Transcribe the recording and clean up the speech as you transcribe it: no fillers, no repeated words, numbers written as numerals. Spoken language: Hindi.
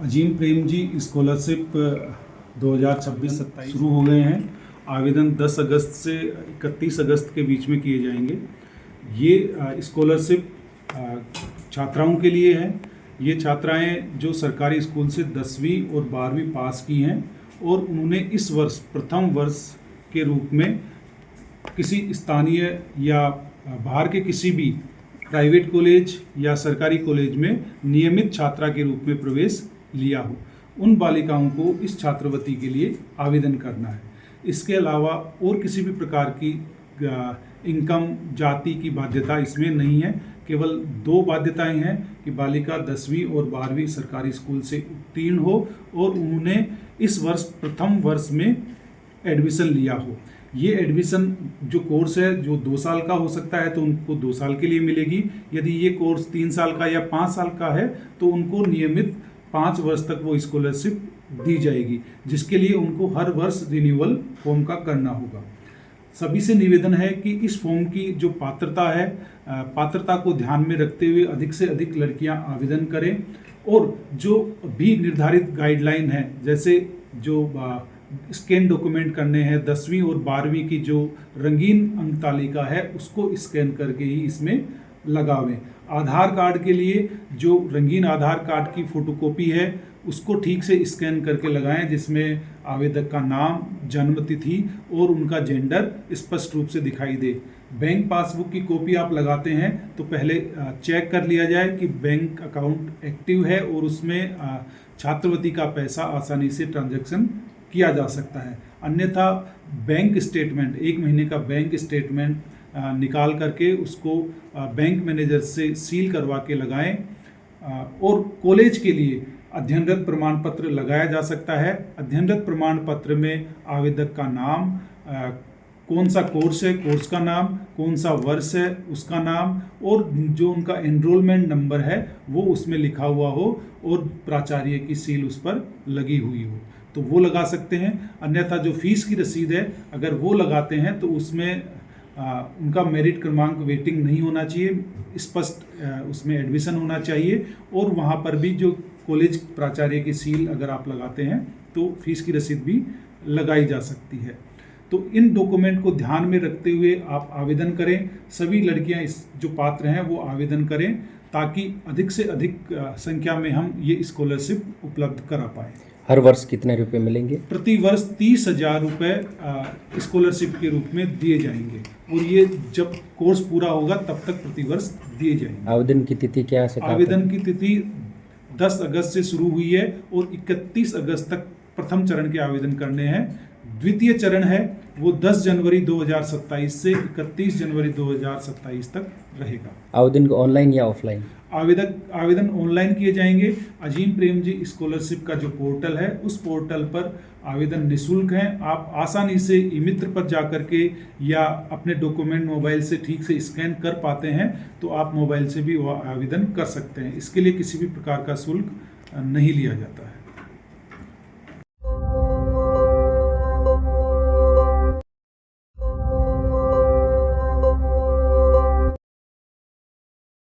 अजीम प्रेम जी स्कॉलरशिप 2026-27 शुरू हो गए हैं। आवेदन 10 अगस्त से 31 अगस्त के बीच में किए जाएंगे। ये स्कॉलरशिप छात्राओं के लिए है। ये छात्राएं जो सरकारी स्कूल से 10वीं और 12वीं पास की हैं और उन्होंने इस वर्ष प्रथम वर्ष के रूप में किसी स्थानीय या बाहर के किसी भी प्राइवेट कॉलेज या सरकारी कॉलेज में नियमित छात्रा के रूप में प्रवेश लिया हो, उन बालिकाओं को इस छात्रवृत्ति के लिए आवेदन करना है। इसके अलावा और किसी भी प्रकार की इनकम जाति की बाध्यता इसमें नहीं है। केवल 2 बाध्यताएं हैं कि बालिका 10वीं और 12वीं सरकारी स्कूल से उत्तीर्ण हो और उन्होंने इस वर्ष प्रथम वर्ष में एडमिशन लिया हो। ये एडमिशन जो कोर्स है जो 2 साल का हो सकता है तो उनको 2 साल के लिए मिलेगी। यदि ये कोर्स 3 साल का या 5 साल का है तो उनको नियमित 5 वर्ष तक वो स्कॉलरशिप दी जाएगी, जिसके लिए उनको हर वर्ष रिन्यूअल फॉर्म का करना होगा। सभी से निवेदन है कि इस फॉर्म की जो पात्रता है, पात्रता को ध्यान में रखते हुए अधिक से अधिक लड़कियां आवेदन करें और जो भी निर्धारित गाइडलाइन है, जैसे जो स्कैन डॉक्यूमेंट करने हैं 10वीं और 12वीं की जो रंगीन अंक तालिका है उसको स्कैन करके ही इसमें लगावें। आधार कार्ड के लिए जो रंगीन आधार कार्ड की फोटोकॉपी है उसको ठीक से स्कैन करके लगाएं, जिसमें आवेदक का नाम, जन्म तिथि और उनका जेंडर स्पष्ट रूप से दिखाई दे। बैंक पासबुक की कॉपी आप लगाते हैं तो पहले चेक कर लिया जाए कि बैंक अकाउंट एक्टिव है और उसमें छात्रवृत्ति का पैसा आसानी से ट्रांजैक्शन किया जा सकता है। अन्यथा बैंक स्टेटमेंट, 1 महीने का बैंक स्टेटमेंट निकाल करके उसको बैंक मैनेजर से सील करवा के लगाएं। और कॉलेज के लिए अध्ययनरत प्रमाण पत्र लगाया जा सकता है। अध्ययनरत प्रमाण पत्र में आवेदक का नाम, कौन सा कोर्स है कोर्स का नाम, कौन सा वर्ष है उसका नाम और जो उनका एनरोलमेंट नंबर है वो उसमें लिखा हुआ हो और प्राचार्य की सील उस पर लगी हुई हो तो वो लगा सकते हैं। अन्यथा जो फीस की रसीद है अगर वो लगाते हैं तो उसमें उनका मेरिट क्रमांक वेटिंग नहीं होना चाहिए, स्पष्ट उसमें एडमिशन होना चाहिए और वहाँ पर भी जो कॉलेज प्राचार्य की सील अगर आप लगाते हैं तो फीस की रसीद भी लगाई जा सकती है। तो इन डॉक्यूमेंट को ध्यान में रखते हुए आप आवेदन करें। सभी लड़कियां इस जो पात्र हैं वो आवेदन करें ताकि अधिक से अधिक संख्या में हम ये स्कॉलरशिप उपलब्ध करा पाएँ। हर वर्ष कितने रुपए मिलेंगे? प्रति वर्ष 30,000 रुपये स्कॉलरशिप के रूप में दिए जाएंगे और ये जब कोर्स पूरा होगा तब तक प्रति वर्ष दिए जाएंगे। आवेदन की तिथि क्या है? आवेदन की तिथि 10 अगस्त से शुरू हुई है और 31 अगस्त तक प्रथम चरण के आवेदन करने हैं। द्वितीय चरण है वो 10 जनवरी 2027 से 31 जनवरी 2027 तक रहेगा। आवेदन ऑनलाइन या ऑफलाइन? आवेदन ऑनलाइन किए जाएंगे। अजीम प्रेम जी स्कॉलरशिप का जो पोर्टल है उस पोर्टल पर आवेदन निःशुल्क है। आप आसानी से ई मित्र पर जाकर के या अपने डॉक्यूमेंट मोबाइल से ठीक से स्कैन कर पाते हैं तो आप मोबाइल से भी वो आवेदन कर सकते हैं। इसके लिए किसी भी प्रकार का शुल्क नहीं लिया जाता है।